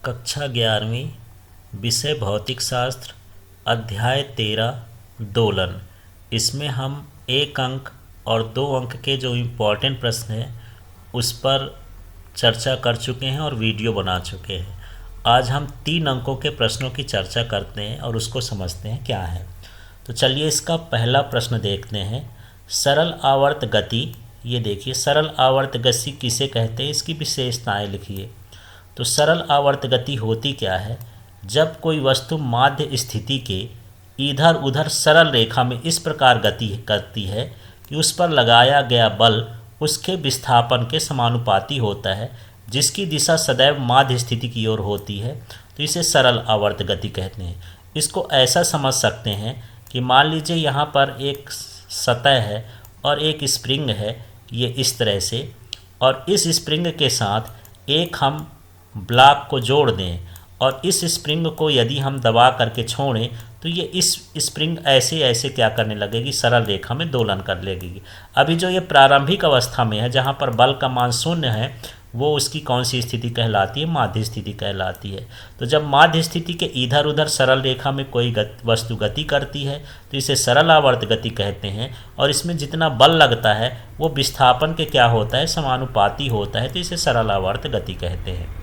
कक्षा 11वीं विषय भौतिक शास्त्र अध्याय 13 दोलन। इसमें हम 1 अंक और 2 अंक के जो इम्पोर्टेंट प्रश्न हैं उस पर चर्चा कर चुके हैं और वीडियो बना चुके हैं। आज हम 3 अंकों के प्रश्नों की चर्चा करते हैं और उसको समझते हैं क्या है। तो चलिए इसका पहला प्रश्न देखते हैं। सरल आवर्त गति, ये देखिए सरल आवर्त गति किसे कहते हैं, इसकी विशेषताएं लिखिए। तो सरल आवर्त गति होती क्या है? जब कोई वस्तु माध्य स्थिति के इधर उधर सरल रेखा में इस प्रकार गति करती है कि उस पर लगाया गया बल उसके विस्थापन के समानुपाती होता है, जिसकी दिशा सदैव माध्य स्थिति की ओर होती है, तो इसे सरल आवर्त गति कहते हैं। इसको ऐसा समझ सकते हैं कि मान लीजिए यहाँ पर एक सतह है और एक स्प्रिंग है, ये इस तरह से, और इस स्प्रिंग के साथ एक हम ब्लॉक को जोड़ दें और इस स्प्रिंग को यदि हम दबा करके छोड़ें तो ये इस स्प्रिंग ऐसे ऐसे क्या करने लगेगी, सरल रेखा में दोलन कर लेगी। अभी जो ये प्रारंभिक अवस्था में है जहाँ पर बल का मान शून्य है, वो उसकी कौन सी स्थिति कहलाती है? माध्य स्थिति कहलाती है। तो जब माध्य स्थिति के इधर उधर सरल रेखा में कोई वस्तु गति करती है तो इसे सरल आवर्त गति कहते हैं, और इसमें जितना बल लगता है वो विस्थापन के क्या होता है? समानुपाती होता है, तो इसे सरल आवर्त गति कहते हैं।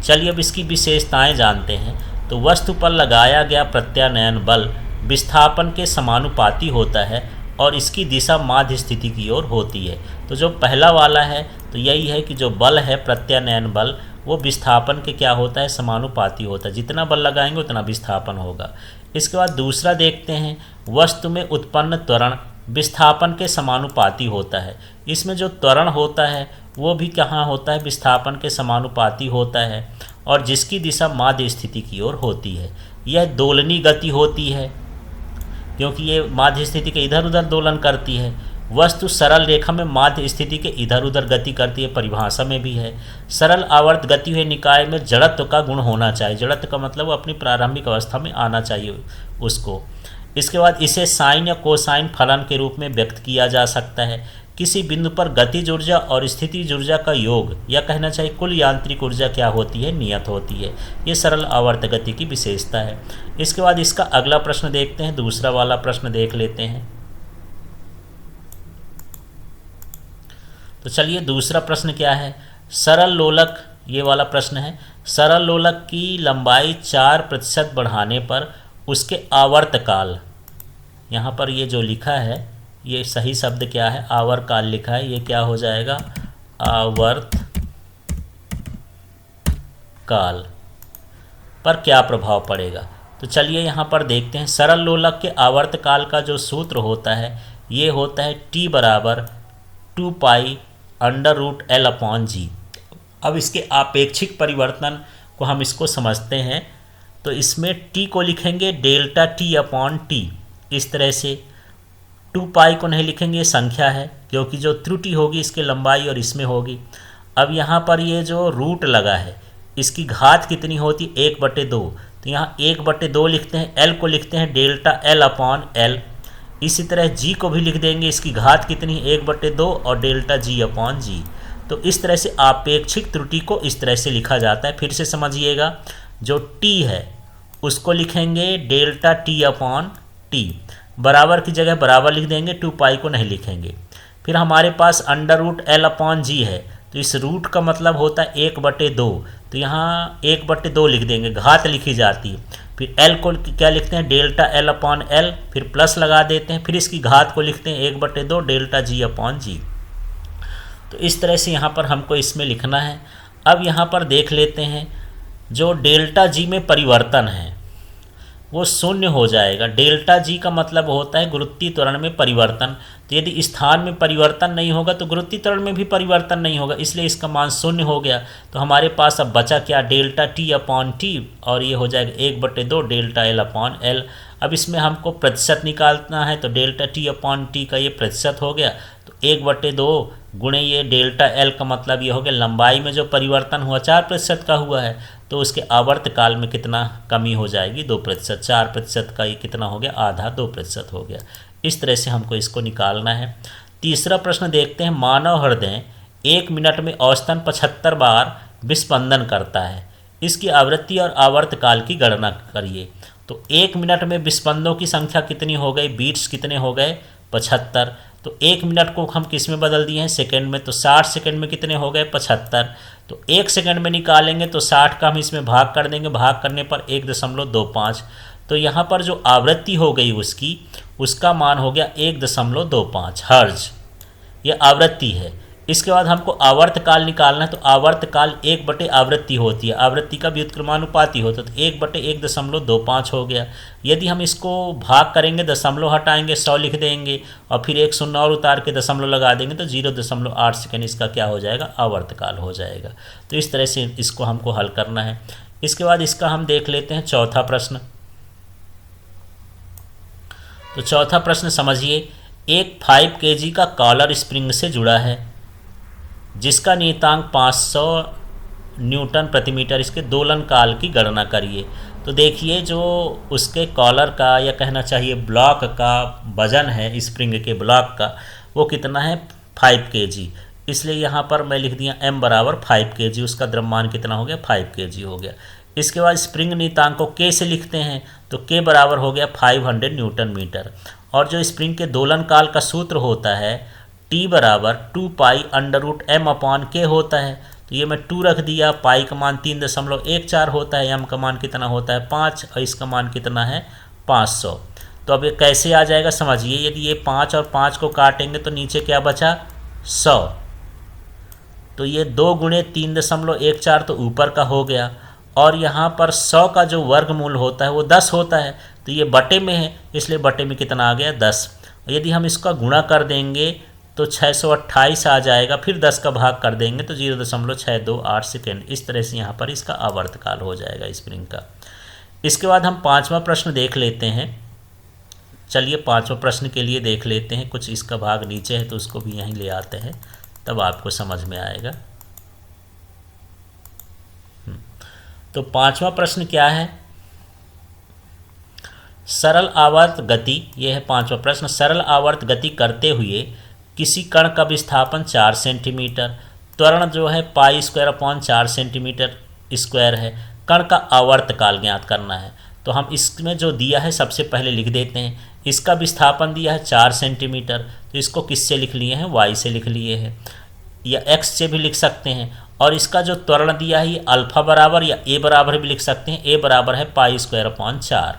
चलिए अब इसकी विशेषताएं जानते हैं। तो वस्तु पर लगाया गया प्रत्यानयन बल विस्थापन के समानुपाती होता है और इसकी दिशा माध्य स्थिति की ओर होती है। तो जो पहला वाला है तो यही है कि जो बल है प्रत्यानयन बल, वो विस्थापन के क्या होता है? समानुपाती होता है। जितना बल लगाएंगे उतना विस्थापन होगा। इसके बाद दूसरा देखते हैं, वस्तु में उत्पन्न त्वरण विस्थापन के समानुपाती होता है। इसमें जो त्वरण होता है वो भी कहाँ होता है? विस्थापन के समानुपाती होता है, और जिसकी दिशा माध्य स्थिति की ओर होती है। यह दोलनी गति होती है क्योंकि ये माध्य स्थिति के इधर उधर दोलन करती है। वस्तु सरल रेखा में माध्य स्थिति के इधर उधर गति करती है, परिभाषा में भी है। सरल आवर्त गति हुए निकाय में जड़त्व का गुण होना चाहिए। जड़त्व का मतलब वो अपनी प्रारंभिक अवस्था में आना चाहिए उसको। इसके बाद इसे साइन या कोसाइन फलन के रूप में व्यक्त किया जा सकता है। किसी बिंदु पर गतिज ऊर्जा और स्थितिज ऊर्जा का योग, या कहना चाहिए कुल यांत्रिक ऊर्जा क्या होती है? नियत होती है। ये सरल आवर्त गति की विशेषता है। इसके बाद इसका अगला प्रश्न देखते हैं, दूसरा वाला प्रश्न देख लेते हैं। तो चलिए दूसरा प्रश्न क्या है? सरल लोलक, ये वाला प्रश्न है। सरल लोलक की लंबाई 4% बढ़ाने पर उसके आवर्तकाल, यहाँ पर ये जो लिखा है ये सही शब्द क्या है? आवर्तकाल लिखा है, ये क्या हो जाएगा? आवर्त काल पर क्या प्रभाव पड़ेगा? तो चलिए यहाँ पर देखते हैं। सरल लोलक के आवर्तकाल का जो सूत्र होता है ये होता है T बराबर 2π√L/g। अब इसके आपेक्षिक परिवर्तन को हम इसको समझते हैं। तो इसमें T को लिखेंगे डेल्टा T/T, इस तरह से। 2π को नहीं लिखेंगे, ये संख्या है, क्योंकि जो त्रुटि होगी इसके लंबाई और इसमें होगी। अब यहाँ पर ये जो रूट लगा है इसकी घात कितनी होती? 1/2। तो यहाँ 1/2 लिखते हैं। L को लिखते हैं डेल्टा L/L। इसी तरह G को भी लिख देंगे, इसकी घात कितनी? 1/2 और डेल्टा G/G। तो इस तरह से आपेक्षिक त्रुटि को इस तरह से लिखा जाता है। फिर से समझिएगा, जो T है उसको लिखेंगे डेल्टा T/T, बराबर की जगह बराबर लिख देंगे, 2π को नहीं लिखेंगे। फिर हमारे पास √L/g है, तो इस रूट का मतलब होता है 1/2, तो यहाँ 1/2 लिख देंगे, घात लिखी जाती है। फिर L को क्या लिखते हैं? डेल्टा L/L, फिर प्लस लगा देते हैं, फिर इसकी घात को लिखते हैं 1/2 डेल्टा G/G। तो इस तरह से यहाँ पर हमको इसमें लिखना है। अब यहाँ पर देख लेते हैं, जो डेल्टा G में परिवर्तन है वो शून्य हो जाएगा। डेल्टा G का मतलब होता है गुरुत्वीय त्वरण में परिवर्तन। तो यदि स्थान में परिवर्तन नहीं होगा तो गुरुत्वीय त्वरण में भी परिवर्तन नहीं होगा, इसलिए इसका मान शून्य हो गया। तो हमारे पास अब बचा क्या? डेल्टा T/T, और ये हो जाएगा 1/2 डेल्टा L/L। अब इसमें हमको प्रतिशत निकालना है, तो डेल्टा T/T का ये प्रतिशत हो गया, तो 1/2 गुणे ये डेल्टा L का मतलब ये हो गया लंबाई में जो परिवर्तन हुआ 4% का हुआ है, तो उसके आवर्तकाल में कितना कमी हो जाएगी? 2%। 4% का ये कितना हो गया? आधा, 2% हो गया। इस तरह से हमको इसको निकालना है। तीसरा प्रश्न देखते हैं। मानव हृदय 1 मिनट में औसतन 75 बार विस्पंदन करता है। इसकी आवृत्ति और आवर्तकाल की गणना करिए। तो 1 मिनट में विस्पंदों की संख्या कितनी हो गई, बीट्स कितने हो गए, 75। तो 1 मिनट को हम किस में बदल दिए हैं, सेकंड में। तो 60 सेकंड में कितने हो गए, 75। तो 1 सेकंड में निकालेंगे तो 60 का हम इसमें भाग कर देंगे, भाग करने पर 1.25। तो यहाँ पर जो आवृत्ति हो गई उसका मान हो गया 1.25 हर्ज, ये आवृत्ति है। इसके बाद हमको आवर्तकाल निकालना है। तो आवर्तकाल 1/आवृत्ति होती है, आवृत्ति का व्युत्क्रमानुपाती होता है। तो 1/1.25 हो गया। यदि हम इसको भाग करेंगे, दशमलव हटाएंगे, 100 लिख देंगे और फिर एक शून्य और उतार के दशमलव लगा देंगे तो 0.8 सेकेंड इसका क्या हो जाएगा, आवर्तकाल हो जाएगा। तो इस तरह से इसको हमको हल करना है। इसके बाद इसका हम देख लेते हैं चौथा प्रश्न। तो चौथा प्रश्न समझिए, एक 5 kg का कॉलर स्प्रिंग से जुड़ा है जिसका नियतांक 500 न्यूटन प्रति मीटर, इसके दोलन काल की गणना करिए। तो देखिए जो उसके कॉलर का या कहना चाहिए ब्लॉक का वजन है, स्प्रिंग के ब्लॉक का, वो कितना है, 5 kg। इसलिए यहाँ पर मैं लिख दिया m बराबर 5 kg, उसका द्रव्यमान कितना हो गया, 5 kg हो गया। इसके बाद स्प्रिंग नियतांक को k से लिखते हैं तो k बराबर हो गया 500 न्यूटन मीटर। और जो स्प्रिंग के दोलन काल का सूत्र होता है T बराबर 2π√m/k होता है। तो ये मैं 2 रख दिया, पाई का मान 3.14 होता है, m का मान कितना होता है 5 और इसका मान कितना है 500। तो अब ये कैसे आ जाएगा समझिए, यदि ये 5 और 5 को काटेंगे तो नीचे क्या बचा, 100। तो ये 2 गुणे 3.14 तो ऊपर का हो गया, और यहाँ पर 100 का जो वर्गमूल होता है वो 10 होता है। तो ये बटे में है, इसलिए बटे में कितना आ गया, 10। यदि हम इसका गुणा कर देंगे तो 628 आ जाएगा, फिर 10 का भाग कर देंगे तो 0.628 सेकेंड। इस तरह से यहाँ पर इसका आवर्तकाल हो जाएगा स्प्रिंग का। इसके बाद हम 5वां प्रश्न देख लेते हैं। चलिए 5वां प्रश्न के लिए देख लेते हैं, कुछ इसका भाग नीचे है तो उसको भी यहीं ले आते हैं, तब आपको समझ में आएगा। तो 5वां प्रश्न क्या है, सरल आवर्त गति, यह है 5वां प्रश्न। सरल आवर्त गति करते हुए किसी कण का विस्थापन 4 सेंटीमीटर, त्वरण जो है π²/4 सेंटीमीटर स्क्वायर है, कण का आवर्तकाल ज्ञात करना है। तो हम इसमें जो दिया है सबसे पहले लिख देते हैं। इसका विस्थापन दिया है 4 सेंटीमीटर, तो इसको किससे लिख लिए हैं, y से लिख लिए हैं, या x से भी लिख सकते हैं। और इसका जो त्वरण दिया है ये अल्फा बराबर या a बराबर भी लिख सकते हैं, a बराबर है π²/4।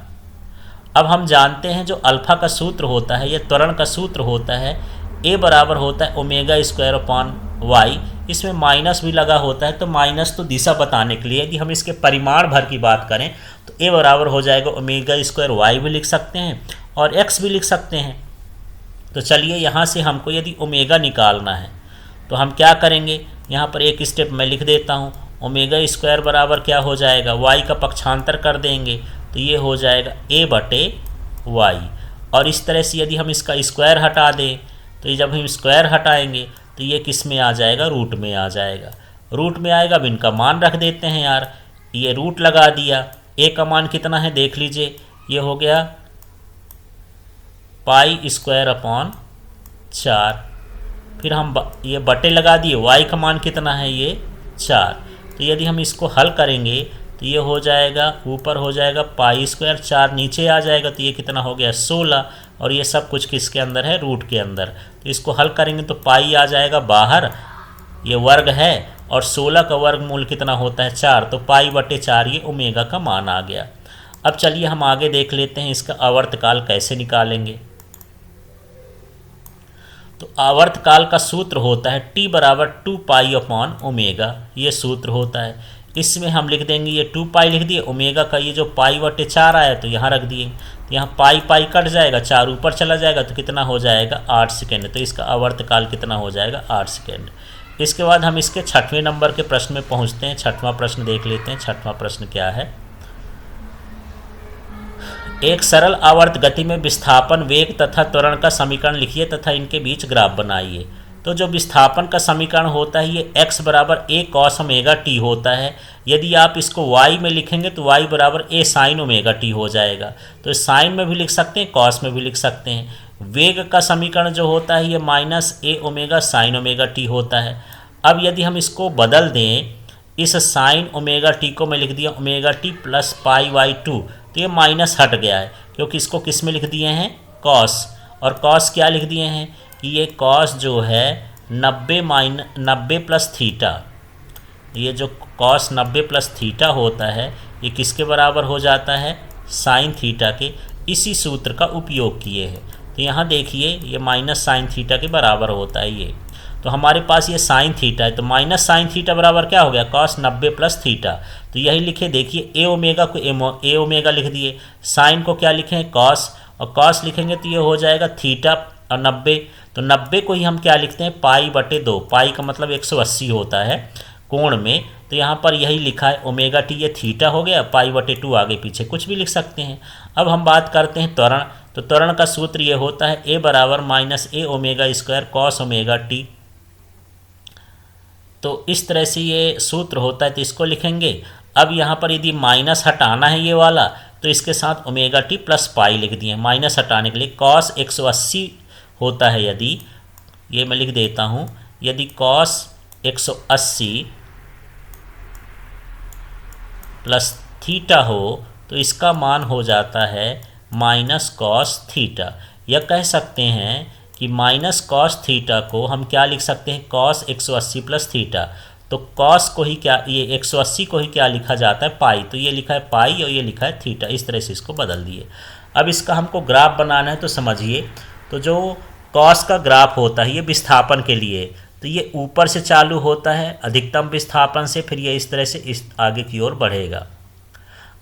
अब हम जानते हैं जो अल्फा का सूत्र होता है या त्वरण का सूत्र होता है, a बराबर होता है ω²/y। इसमें माइनस भी लगा होता है, तो माइनस तो दिशा बताने के लिए। यदि हम इसके परिमाण भर की बात करें तो a बराबर हो जाएगा ω² भी लिख सकते हैं और x भी लिख सकते हैं। तो चलिए यहाँ से हमको यदि ओमेगा निकालना है तो हम क्या करेंगे, यहाँ पर एक स्टेप मैं लिख देता हूँ। ω² बराबर क्या हो जाएगा, y का पक्षांतर कर देंगे तो ये हो जाएगा a/y। और इस तरह से यदि हम इसका स्क्वायर हटा दें तो ये जब हम स्क्वायर हटाएंगे तो ये किस में आ जाएगा, रूट में आ जाएगा। रूट में आएगा, अब इनका मान रख देते हैं यार, ये रूट लगा दिया। a का मान कितना है देख लीजिए, ये हो गया π²/4। फिर हम ये बटे लगा दिए, y का मान कितना है, ये 4। तो यदि हम इसको हल करेंगे तो ये हो जाएगा, ऊपर हो जाएगा π², 4 नीचे आ जाएगा तो ये कितना हो गया 16, और ये सब कुछ किसके अंदर है, रूट के अंदर। तो इसको हल करेंगे तो पाई आ जाएगा बाहर, ये वर्ग है, और 16 का वर्गमूल कितना होता है 4, तो π/4 ये ओमेगा का मान आ गया। अब चलिए हम आगे देख लेते हैं इसका आवर्तकाल कैसे निकालेंगे। तो आवर्तकाल का सूत्र होता है T बराबर 2π/ω, ये सूत्र होता है। इसमें हम लिख देंगे, ये 2π लिख दिए, ओमेगा का ये जो π/4 आया तो यहाँ रख दिए, तो यहाँ पाई कट जाएगा, 4 ऊपर चला जाएगा तो कितना हो जाएगा 8 सेकेंड। तो इसका आवर्तकाल कितना हो जाएगा 8 सेकेंड। इसके बाद हम इसके 6वें नंबर के प्रश्न में पहुँचते हैं। 6वां प्रश्न देख लेते हैं। 6वां प्रश्न क्या है, एक सरल आवर्त गति में विस्थापन, वेग तथा त्वरण का समीकरण लिखिए तथा इनके बीच ग्राफ बनाइए। तो जो विस्थापन का समीकरण होता है ये x बराबर a cos ω t होता है। यदि आप इसको y में लिखेंगे तो y बराबर a sin ω t हो जाएगा। तो साइन में भी लिख सकते हैं, cos में भी लिख सकते हैं। वेग का समीकरण जो होता है ये -a ω sin ω t होता है। अब यदि हम इसको बदल दें इस साइन ओमेगा टी को मैं लिख दिया omega T plus pi by two, तो ये माइनस हट गया है क्योंकि इसको किस में लिख दिए हैं, कॉस। और कॉस क्या लिख दिए हैं कि ये कॉस जो है 90 प्लस थीटा, ये जो कॉस 90 प्लस थीटा होता है ये किसके बराबर हो जाता है, साइन थीटा के। इसी सूत्र का उपयोग किए हैं, तो यहाँ देखिए ये माइनस साइन थीटा के बराबर होता है ये। तो हमारे पास ये साइन थीटा है, तो माइनस साइन थीटा बराबर क्या हो गया, कॉस 90 प्लस थीटा। तो यही लिखे, देखिए ए ओमेगा को ए ओमेगा लिख दिए, साइन को क्या लिखें, कॉस, और कॉस लिखेंगे तो ये हो जाएगा थीटा और 90, तो 90 को ही हम क्या लिखते हैं, पाई बटे 2। पाई का मतलब 180 होता है कोण में, तो यहाँ पर यही लिखा है ओमेगा टी, ये थीटा हो गया, पाई बटे 2 आगे पीछे कुछ भी लिख सकते हैं। अब हम बात करते हैं त्वरण, तो त्वरण का सूत्र ये होता है ए बराबर minus a omega square cos omega t. तो इस तरह से ये सूत्र होता है, तो इसको लिखेंगे। अब यहाँ पर यदि माइनस हटाना है ये वाला, तो इसके साथ ओमेगा टी प्लस पाई लिख दिए। माइनस हटाने के लिए कॉस 180 होता है, यदि ये मैं लिख देता हूँ, यदि कॉस 180 प्लस थीटा हो तो इसका मान हो जाता है माइनस कॉस थीटा। यह कह सकते हैं कि माइनस कॉस थीटा को हम क्या लिख सकते हैं, कॉस 180 प्लस थीटा। तो कॉस को ही क्या, ये 180 को ही क्या लिखा जाता है, पाई। तो ये लिखा है पाई और ये लिखा है थीटा, इस तरह से इसको बदल दिए। अब इसका हमको ग्राफ बनाना है, तो समझिए, तो जो कॉस का ग्राफ होता है ये विस्थापन के लिए, तो ये ऊपर से चालू होता है अधिकतम विस्थापन से, फिर ये इस तरह से इस आगे की ओर बढ़ेगा।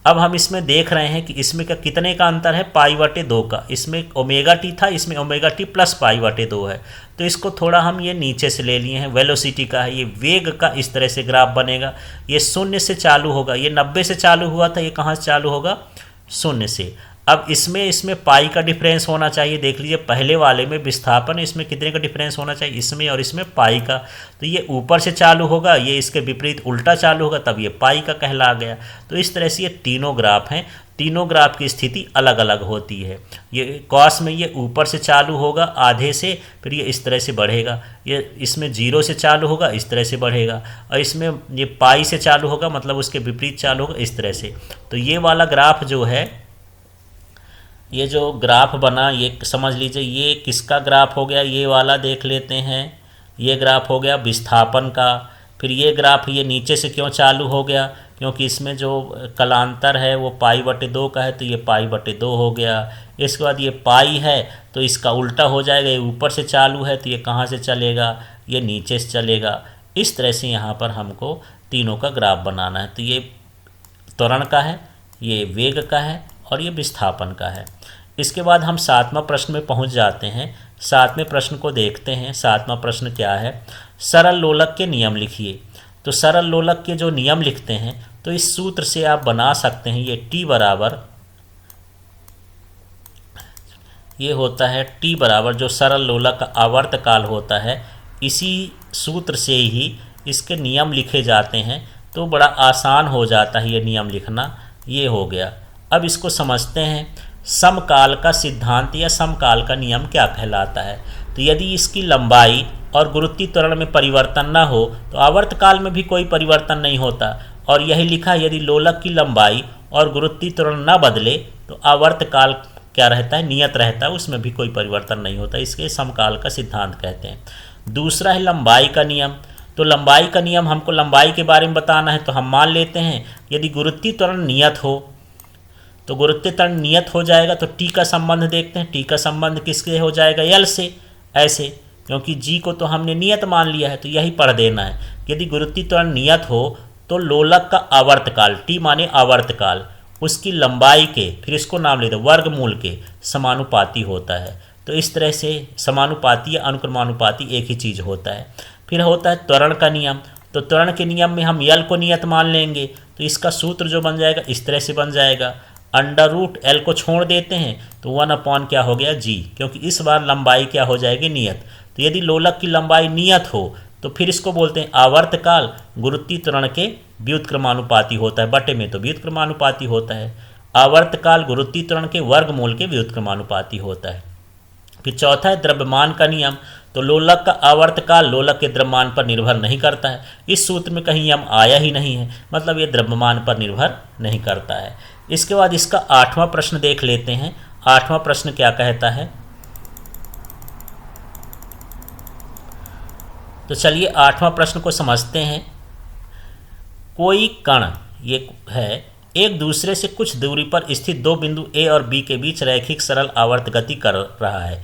अब हम इसमें देख रहे हैं कि इसमें क्या कितने का अंतर है, पाई बटे 2 का। इसमें ओमेगा टी था, इसमें ओमेगा टी प्लस पाई बटे 2 है। तो इसको थोड़ा हम ये नीचे से ले लिए हैं, वेलोसिटी का है, ये वेग का इस तरह से ग्राफ बनेगा। ये शून्य से चालू होगा, ये 90 से चालू हुआ था, ये कहाँ से चालू होगा, शून्य से। अब इसमें पाई का डिफरेंस होना चाहिए। देख लीजिए पहले वाले में विस्थापन, इसमें कितने का डिफरेंस होना चाहिए, इसमें और इसमें पाई का। तो ये ऊपर से चालू होगा, ये इसके विपरीत उल्टा चालू होगा, तब ये पाई का कहला गया। तो इस तरह से ये तीनों ग्राफ हैं, तीनों ग्राफ की स्थिति अलग अलग होती है। ये कॉस में ये ऊपर से चालू होगा आधे से, फिर ये इस तरह से बढ़ेगा। ये इसमें 0 से चालू होगा, इस तरह से बढ़ेगा, और इसमें ये पाई से चालू होगा, मतलब उसके विपरीत चालू होगा, इस तरह से। तो ये वाला ग्राफ जो है, ये जो ग्राफ बना, ये समझ लीजिए ये किसका ग्राफ हो गया, ये वाला देख लेते हैं। ये ग्राफ हो गया विस्थापन का। फिर ये ग्राफ ये नीचे से क्यों चालू हो गया, क्योंकि इसमें जो कलांतर है वो पाई बटे 2 का है, तो ये पाई बटे 2 हो गया। इसके बाद ये पाई है तो इसका उल्टा हो जाएगा, ये ऊपर से चालू है तो ये कहाँ से चलेगा, ये नीचे से चलेगा। इस तरह से यहाँ पर हमको तीनों का ग्राफ बनाना है। तो ये त्वरण का है, ये वेग का है और ये विस्थापन का है। इसके बाद हम 7वां प्रश्न में पहुंच जाते हैं। 7वें प्रश्न को देखते हैं। 7वां प्रश्न क्या है, सरल लोलक के नियम लिखिए। तो सरल लोलक के जो नियम लिखते हैं, तो इस सूत्र से आप बना सकते हैं, ये T बराबर, ये होता है T बराबर जो सरल लोलक का आवर्तकाल होता है, इसी सूत्र से ही इसके नियम लिखे जाते हैं। तो बड़ा आसान हो जाता है ये नियम लिखना। ये हो गया। अब इसको समझते हैं, समकाल का सिद्धांत या समकाल का नियम क्या कहलाता है। तो यदि इसकी लंबाई और गुरुत्वीय त्वरण में परिवर्तन न हो तो आवर्तकाल में भी कोई परिवर्तन नहीं होता। और यही लिखा, यदि लोलक की लंबाई और गुरुत्वीय त्वरण न बदले तो आवर्तकाल क्या रहता है, नियत रहता है, उसमें भी कोई परिवर्तन नहीं होता। इसके समकाल का सिद्धांत कहते हैं। दूसरा है लंबाई का नियम। तो लंबाई का नियम, हमको लंबाई के बारे में बताना है, तो हम मान लेते हैं यदि गुरुत्वीय त्वरण नियत हो तो गुरुत्वीय त्वरण नियत हो जाएगा। तो टी का संबंध देखते हैं, टी का संबंध किससे हो जाएगा, यल से, ऐसे, क्योंकि जी को तो हमने नियत मान लिया है, तो यही पढ़ देना है। यदि गुरुत्वीय त्वरण नियत हो तो लोलक का आवर्तकाल, टी माने आवर्तकाल, उसकी लंबाई के, फिर इसको नाम लेते हैं वर्गमूल के समानुपाती होता है। तो इस तरह से समानुपाती या अनुक्रमानुपाती एक ही चीज़ होता है। फिर होता है त्वरण का नियम। तो त्वरण के नियम में हम यल को नियत मान लेंगे, तो इसका सूत्र जो बन जाएगा इस तरह से बन जाएगा, अंडर रूट एल को छोड़ देते हैं तो 1 क्या हो गया जी, क्योंकि इस बार लंबाई क्या हो जाएगी, नियत। तो यदि लोलक की लंबाई नियत हो तो फिर इसको बोलते हैं आवर्तकाल, गुरुत्वीय त्वरण के व्युत्क्रमानुपाती होता है, बटे में तो व्युत्क्रमानुपाती होता है। आवर्तकाल गुरुत्वीय त्वरण के वर्गमूल के व्युत्क्रमानुपाती होता है। फिर चौथा है द्रव्यमान का नियम। तो लोलक का आवर्तकाल लोलक के द्रव्यमान पर निर्भर नहीं करता है। इस सूत्र में कहीं यम आया ही नहीं है, मतलब ये द्रव्यमान पर निर्भर नहीं करता है। इसके बाद इसका 8वां प्रश्न देख लेते हैं। 8वां प्रश्न क्या कहता है, तो चलिए 8वां प्रश्न को समझते हैं। कोई कण, ये है, एक दूसरे से कुछ दूरी पर स्थित दो बिंदु ए और बी के बीच रैखिक सरल आवर्त गति कर रहा है।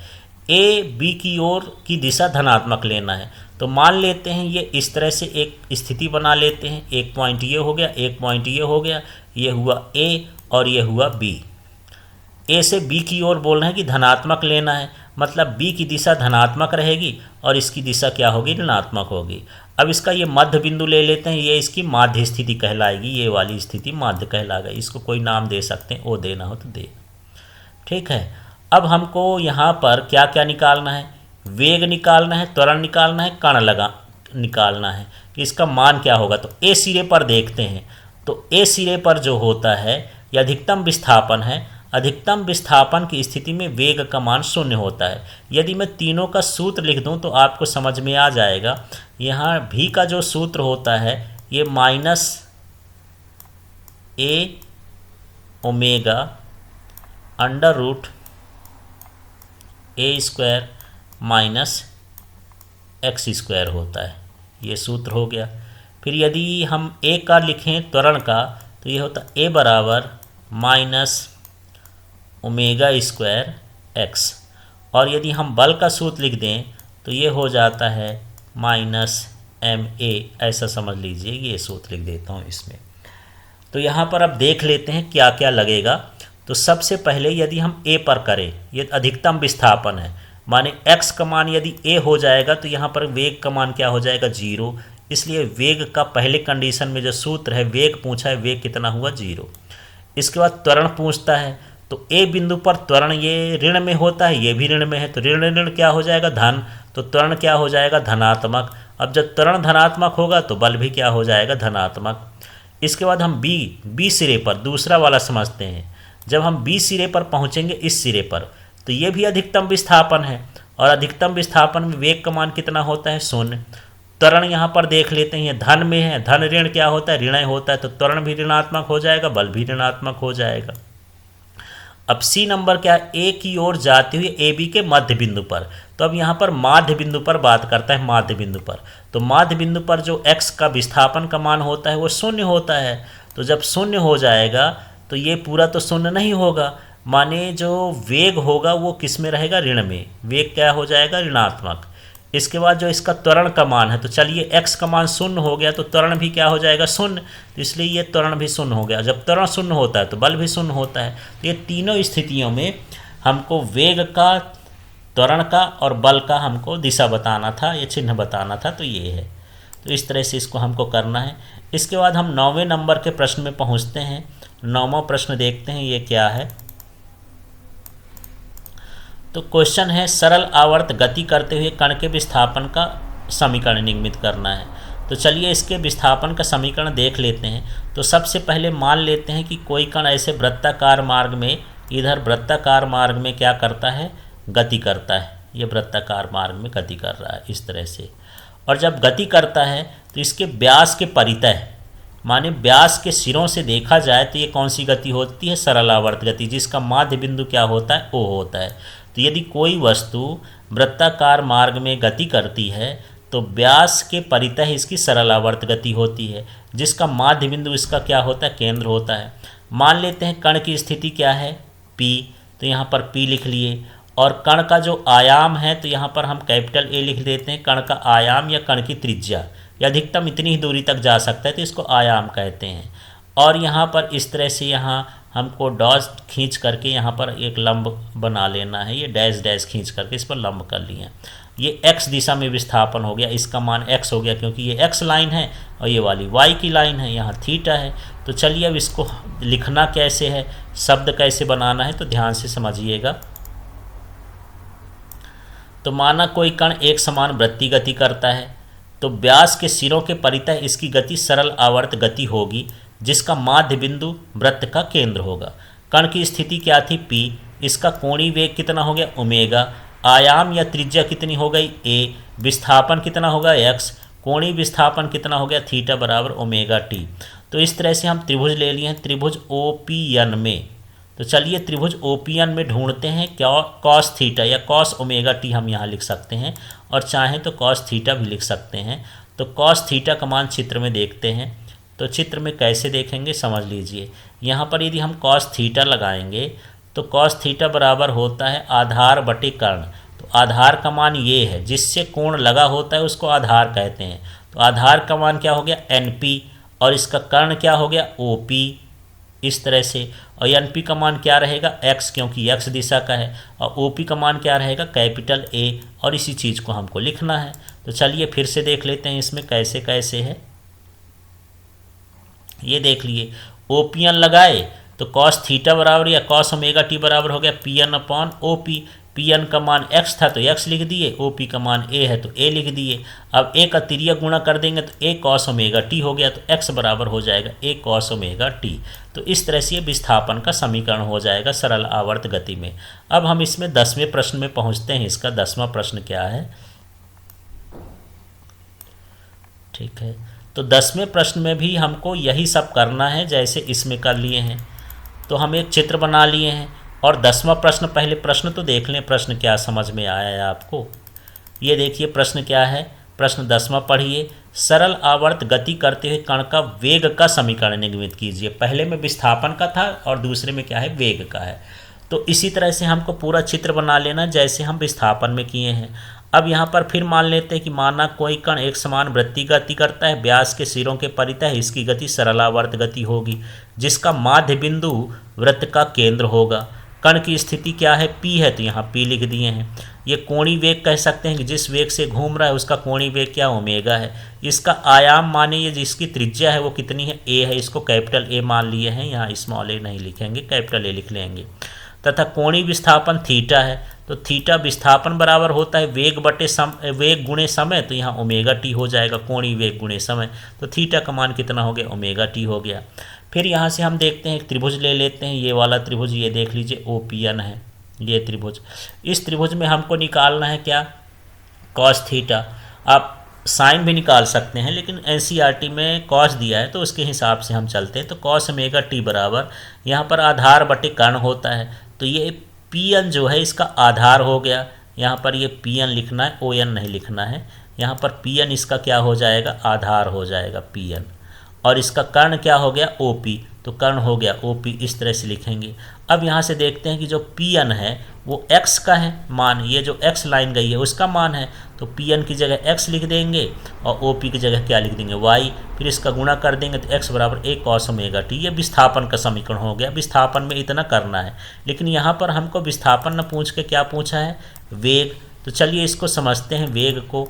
ए बी की ओर की दिशा धनात्मक लेना है। तो मान लेते हैं ये इस तरह से एक स्थिति बना लेते हैं। एक पॉइंट ये हो गया, एक पॉइंट ये हो गया, ये हुआ ए और ये हुआ बी। ए से बी की ओर बोलना है कि धनात्मक लेना है, मतलब बी की दिशा धनात्मक रहेगी और इसकी दिशा क्या होगी, ऋणात्मक होगी। अब इसका ये मध्य बिंदु ले लेते हैं, ये इसकी माध्य स्थिति कहलाएगी, ये वाली स्थिति माध्य कहलाएगा। इसको कोई नाम दे सकते हैं, ओ देना हो तो दे, ठीक है। अब हमको यहाँ पर क्या क्या निकालना है, वेग निकालना है, त्वरण निकालना है, कण लगा निकालना है कि इसका मान क्या होगा। तो ए सिरे पर देखते हैं, तो ए सिरे पर जो होता है यह अधिकतम विस्थापन है। अधिकतम विस्थापन की स्थिति में वेग का मान 0 होता है। यदि मैं तीनों का सूत्र लिख दूं तो आपको समझ में आ जाएगा। यहाँ भी का जो सूत्र होता है ये minus a omega under root A square minus x square होता है, ये सूत्र हो गया। फिर यदि हम ए का लिखें त्वरण का, तो ये होता ए बराबर माइनस ओमेगा स्क्वायर एक्स, और यदि हम बल का सूत्र लिख दें तो ये हो जाता है माइनस एम ए, ऐसा समझ लीजिए, ये सूत्र लिख देता हूँ इसमें। तो यहाँ पर अब देख लेते हैं क्या क्या लगेगा। तो सबसे पहले यदि हम ए पर करें, ये अधिकतम विस्थापन है, माने x का मान यदि a हो जाएगा तो यहाँ पर वेग का मान क्या हो जाएगा, 0। इसलिए वेग का पहले कंडीशन में जो सूत्र है, वेग पूछा है, वेग कितना हुआ, 0। इसके बाद त्वरण पूछता है, तो a बिंदु पर त्वरण ये ऋण में होता है, ये भी ऋण में है, तो ऋण ऋण क्या हो जाएगा, धन, तो त्वरण क्या हो जाएगा, धनात्मक। अब जब त्वरण धनात्मक होगा तो बल भी क्या हो जाएगा, धनात्मक। इसके बाद हम बी सिरे पर दूसरा वाला समझते हैं। जब हम बी सिरे पर पहुँचेंगे, इस सिरे पर, तो ये भी अधिकतम विस्थापन है, और अधिकतम विस्थापन में वेग का मान कितना होता है, 0। त्वरण यहाँ पर देख लेते हैं, ये धन में है, धन ऋण क्या होता है, ऋण होता है, तो त्वरण भी ऋणात्मक हो जाएगा, बल भी ऋणात्मक हो जाएगा। अब सी नंबर क्या है, ए की ओर जाते हुए ए बी के मध्य बिंदु पर। तो अब यहाँ पर माध्य बिंदु पर बात करता है, माध्य बिंदु पर। तो माध्य बिंदु पर जो x का विस्थापन का मान होता है वो 0 होता है। तो जब 0 हो जाएगा तो ये पूरा तो 0 नहीं होगा, माने जो वेग होगा वो किस में रहेगा, ऋण में। वेग क्या हो जाएगा, ऋणात्मक। इसके बाद जो इसका त्वरण का मान है, तो चलिए x का मान 0 हो गया तो त्वरण भी क्या हो जाएगा, 0। तो इसलिए ये त्वरण भी 0 हो गया। जब त्वरण 0 होता है तो बल भी 0 होता है। तो ये तीनों स्थितियों में हमको वेग का, त्वरण का और बल का हमको दिशा बताना था, ये चिन्ह बताना था, तो ये है। तो इस तरह से इसको हमको करना है। इसके बाद हम 9वें नंबर के प्रश्न में पहुँचते हैं। 9वां प्रश्न देखते हैं ये क्या है। तो क्वेश्चन है, सरल आवर्त गति करते हुए कण के विस्थापन का समीकरण निर्मित करना है। तो चलिए इसके विस्थापन का समीकरण देख लेते हैं। तो सबसे पहले मान लेते हैं कि कोई कण ऐसे वृत्ताकार मार्ग में, इधर वृत्ताकार मार्ग में क्या करता है, गति करता है। ये वृत्ताकार मार्ग में गति कर रहा है इस तरह से, और जब गति करता है तो इसके व्यास के परितः, माने व्यास के सिरों से देखा जाए तो ये कौन सी गति होती है, सरल आवर्त गति, जिसका माध्य बिंदु क्या होता है, ओ होता है। तो यदि कोई वस्तु वृत्ताकार मार्ग में गति करती है तो व्यास के परितः इसकी सरल आवर्त गति होती है, जिसका माध्य बिंदु इसका क्या होता है, केंद्र होता है। मान लेते हैं कण की स्थिति क्या है, P, तो यहाँ पर P लिख लिए, और कण का जो आयाम है तो यहाँ पर हम कैपिटल A लिख देते हैं। कण का आयाम या कण की त्रिज्या, या अधिकतम इतनी ही दूरी तक जा सकता है तो इसको आयाम कहते हैं। और यहाँ पर इस तरह से यहाँ हमको डॉट खींच करके यहाँ पर एक लंब बना लेना है। ये डैश डैश खींच करके इस पर लंब कर लिए। ये x दिशा में विस्थापन हो गया, इसका मान x हो गया क्योंकि ये x लाइन है और ये वाली y की लाइन है, यहाँ थीटा है। तो चलिए अब इसको लिखना कैसे है, शब्द कैसे बनाना है, तो ध्यान से समझिएगा। तो माना कोई कण एक समान वृत्तीय गति करता है, तो व्यास के सिरों के परितः इसकी गति सरल आवर्त गति होगी, जिसका माध्य बिंदु वृत्त का केंद्र होगा। कण की स्थिति क्या थी, P, इसका कोणीय वेग कितना हो गया, ओमेगा, आयाम या त्रिज्या कितनी हो गई ए, विस्थापन कितना होगा x, कोणीय विस्थापन कितना हो गया थीटा बराबर ओमेगा टी। तो इस तरह से हम त्रिभुज ले लिए हैं त्रिभुज ओपीएन में। तो चलिए त्रिभुज ओपीएन में ढूंढते हैं क्या कॉस थीटा या कॉस ओमेगा टी हम यहाँ लिख सकते हैं, और चाहें तो कॉस थीटा भी लिख सकते हैं। तो कॉस थीटा का मान चित्र में देखते हैं। तो चित्र में कैसे देखेंगे समझ लीजिए। यहाँ पर यदि हम कॉस थीटा लगाएंगे तो कॉस थीटा बराबर होता है आधार बटे कर्ण। तो आधार का मान ये है, जिससे कोण लगा होता है उसको आधार कहते हैं। तो आधार का मान क्या हो गया एनपी, और इसका कर्ण क्या हो गया ओपी, इस तरह से। और एनपी का मान क्या रहेगा एक्स, क्योंकि एक्स दिशा का है, और ओपी का मान क्या रहेगा कैपिटल ए, और इसी चीज़ को हमको लिखना है। तो चलिए फिर से देख लेते हैं इसमें कैसे कैसे है। ये देख लिए ओपीएन लगाए तो कॉस थीटा बराबर या कॉस ओमेगा टी बराबर हो गया P N upon O P. P N का मान x था तो x लिख दिए, ओ पी का मान a है तो a लिख दिए। अब a का तिर्यक गुणा कर देंगे तो a कॉस ओमेगा टी हो गया, तो x बराबर हो जाएगा a कॉस ओमेगा टी। तो इस तरह से ये विस्थापन का समीकरण हो जाएगा सरल आवर्त गति में। अब हम इसमें 10वें प्रश्न में पहुँचते हैं। इसका 10वां प्रश्न क्या है, ठीक है। तो 10वें प्रश्न में भी हमको यही सब करना है जैसे इसमें कर लिए हैं। तो हम एक चित्र बना लिए हैं, और 10वां प्रश्न, पहले प्रश्न तो देख लें प्रश्न क्या समझ में आया है आपको। ये देखिए प्रश्न क्या है, प्रश्न 10वां पढ़िए। सरल आवर्त गति करते हुए कण का वेग का समीकरण निगमित कीजिए। पहले में विस्थापन का था और दूसरे में क्या है वेग का है। तो इसी तरह से हमको पूरा चित्र बना लेना जैसे हम विस्थापन में किए हैं। अब यहाँ पर फिर मान लेते हैं कि माना कोई कण एक समान वृत्तीय गति करता है, व्यास के सिरों के परितः इसकी गति सरलावर्त गति होगी, जिसका माध्य बिंदु वृत्त का केंद्र होगा। कण की स्थिति क्या है P है, तो यहाँ P लिख दिए हैं। ये कोणीय वेग कह सकते हैं कि जिस वेग से घूम रहा है उसका कोणीय वेग क्या ओमेगा है। इसका आयाम माने ये जिसकी त्रिज्या है वो कितनी है A है, इसको कैपिटल A मान लिए हैं, यहाँ स्मॉल a नहीं लिखेंगे कैपिटल A लिख लेंगे। तथा कोणीय विस्थापन थीटा है, तो थीटा विस्थापन बराबर होता है वेग बटे वेग गुणे समय, तो यहाँ ओमेगा टी हो जाएगा कोणीय वेग गुणे समय। तो थीटा का मान कितना हो गया ओमेगा टी हो गया। फिर यहाँ से हम देखते हैं एक त्रिभुज ले लेते हैं, ये वाला त्रिभुज, ये देख लीजिए ओपीएन है ये त्रिभुज। इस त्रिभुज में हमको निकालना है क्या कॉस थीटा। आप साइन भी निकाल सकते हैं, लेकिन एनसीईआरटी में कॉस दिया है तो उसके हिसाब से हम चलते हैं। तो कॉस ओमेगा टी बराबर यहाँ पर आधार बटे कर्ण होता है, तो ये पी एन जो है इसका आधार हो गया। यहाँ पर ये पी एन लिखना है, ओ एन नहीं लिखना है। यहाँ पर पी एन इसका क्या हो जाएगा आधार हो जाएगा पी एन, और इसका कर्ण क्या हो गया ओ पी, तो कर्ण हो गया ओ पी, इस तरह से लिखेंगे। अब यहाँ से देखते हैं कि जो पी एन है वो x का है मान, ये जो x लाइन गई है उसका मान है, तो पी एन की जगह x लिख देंगे और ओ पी की जगह क्या लिख देंगे y। फिर इसका गुणा कर देंगे तो x बराबर a कॉस ओमेगा टी। ये विस्थापन का समीकरण हो गया। विस्थापन में इतना करना है, लेकिन यहाँ पर हमको विस्थापन न पूछ के क्या पूछा है वेग। तो चलिए इसको समझते हैं वेग को।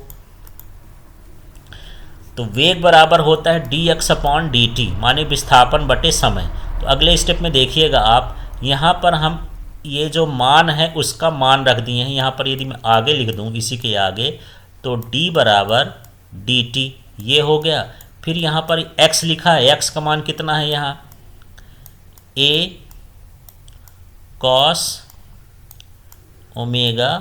तो वेग बराबर होता है D x upon D T, माने विस्थापन बटे समय। तो अगले स्टेप में देखिएगा आप, यहाँ पर हम ये जो मान है उसका मान रख दिए हैं। यहाँ पर यदि मैं आगे लिख दूँ इसी के आगे, तो d बराबर डी टी ये हो गया। फिर यहाँ पर x लिखा है, x का मान कितना है यहाँ a कॉस ओमेगा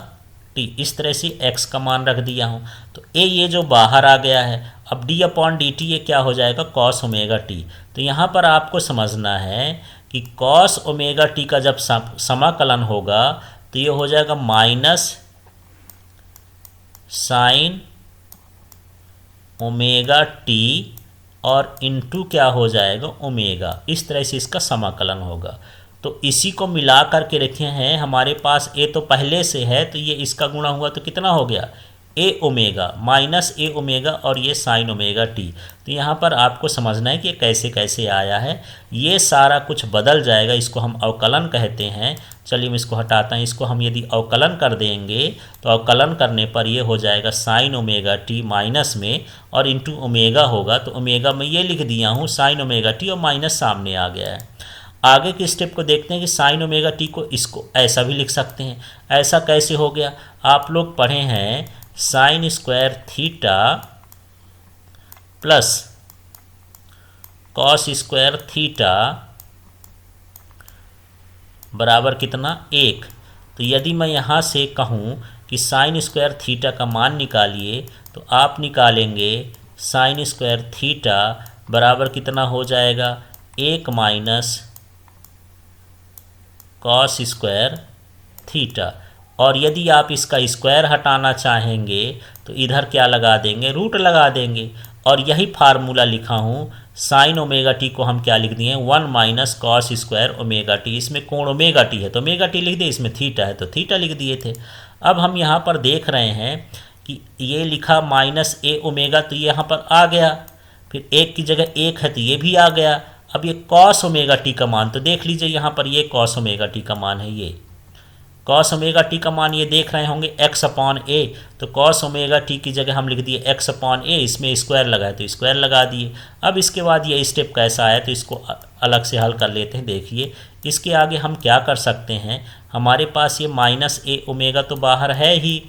टी, इस तरह से x का मान रख दिया हूँ। तो a ये जो बाहर आ गया है, अब d अपॉन डी टी ये क्या हो जाएगा कॉस ओमेगा टी। तो यहाँ पर आपको समझना है कि कॉस ओमेगा टी का जब समाकलन होगा तो ये हो जाएगा माइनस साइन ओमेगा टी और इनटू क्या हो जाएगा ओमेगा। इस तरह से इसका समाकलन होगा। तो इसी को मिला करके रखे हैं हमारे पास a तो पहले से है, तो ये इसका गुणा हुआ तो कितना हो गया a omega minus a omega और ये साइन ओमेगा टी। तो यहाँ पर आपको समझना है कि कैसे कैसे आया है। ये सारा कुछ बदल जाएगा, इसको हम अवकलन कहते हैं। चलिए मैं इसको हटाता हूँ। इसको हम यदि अवकलन कर देंगे तो अवकलन करने पर ये हो जाएगा साइन ओमेगा टी माइनस में और इंटू ओमेगा होगा। तो ओमेगा में ये लिख दिया हूँ साइन ओमेगा टी और माइनस सामने आ गया है। आगे के स्टेप को देखते हैं कि साइन ओमेगा टी को इसको ऐसा भी लिख सकते हैं। ऐसा कैसे हो गया, आप लोग पढ़े हैं sine square theta plus cos square theta बराबर कितना 1। तो यदि मैं यहाँ से कहूँ कि साइन स्क्वायर थीटा का मान निकालिए, तो आप निकालेंगे साइन स्क्वायर थीटा बराबर कितना हो जाएगा, 1 माइनस कॉस स्क्वायर थीटा। और यदि आप इसका स्क्वायर हटाना चाहेंगे तो इधर क्या लगा देंगे, रूट लगा देंगे। और यही फार्मूला लिखा हूँ, साइन ओमेगा टी को हम क्या लिख दिए, 1 minus cos square omega T. इसमें कोण ओमेगा टी है तो ओमेगा टी लिख दिए, इसमें थीटा है तो थीटा लिख दिए थे। अब हम यहाँ पर देख रहे हैं कि ये लिखा माइनस ए ओमेगा, तो ये यहाँ पर आ गया, फिर एक की जगह एक है तो ये भी आ गया। अब ये कॉस ओमेगा टी का मान, तो देख लीजिए यहाँ पर ये कॉस ओमेगा टी का मान है, ये कॉस ओमेगा टी का मान ये देख रहे होंगे एक्स अपॉन ए, तो कॉस ओमेगा टी की जगह हम लिख दिए एक्स अपॉन ए, इसमें स्क्वायर लगाए तो स्क्वायर लगा दिए। अब इसके बाद ये स्टेप कैसा आया तो इसको अलग से हल कर लेते हैं। देखिए इसके आगे हम क्या कर सकते हैं, हमारे पास ये माइनस ए ओमेगा तो बाहर है ही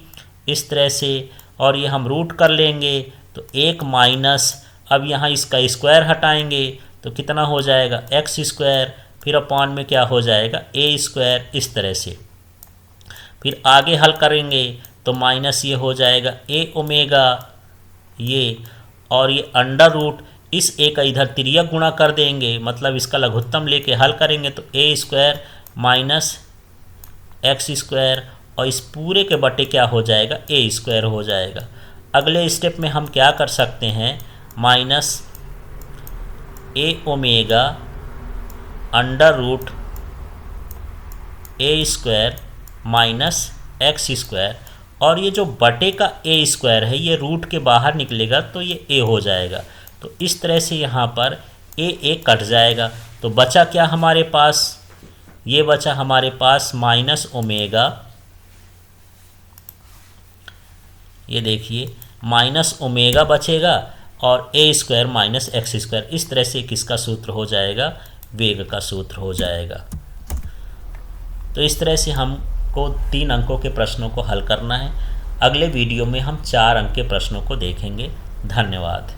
इस तरह से, और ये हम रूट कर लेंगे तो 1 माइनस, अब यहाँ इसका स्क्वायर हटाएंगे तो कितना हो जाएगा, एक्स स्क्वायर, फिर अपॉन में क्या हो जाएगा, ए स्क्वायर, इस तरह से। फिर आगे हल करेंगे तो माइनस ये हो जाएगा ए ओमेगा ये, और ये अंडर रूट इस ए का इधर तिर्यक गुणा कर देंगे, मतलब इसका लघुत्तम लेके हल करेंगे तो ए स्क्वायर माइनस एक्स स्क्वायर, और इस पूरे के बटे क्या हो जाएगा, ए स्क्वायर हो जाएगा। अगले स्टेप में हम क्या कर सकते हैं, minus a omega under root A square minus x square, और ये जो बटे का ए स्क्वायर है ये रूट के बाहर निकलेगा तो ये ए हो जाएगा। तो इस तरह से यहाँ पर ए कट जाएगा, तो बचा क्या हमारे पास, ये बचा हमारे पास माइनस ओमेगा, ये देखिए माइनस ओमेगा बचेगा, और ए स्क्वायर माइनस एक्स स्क्वायर। इस तरह से किसका सूत्र हो जाएगा, वेग का सूत्र हो जाएगा। तो इस तरह से हमको 3 अंकों के प्रश्नों को हल करना है। अगले वीडियो में हम 4 अंक के प्रश्नों को देखेंगे। धन्यवाद।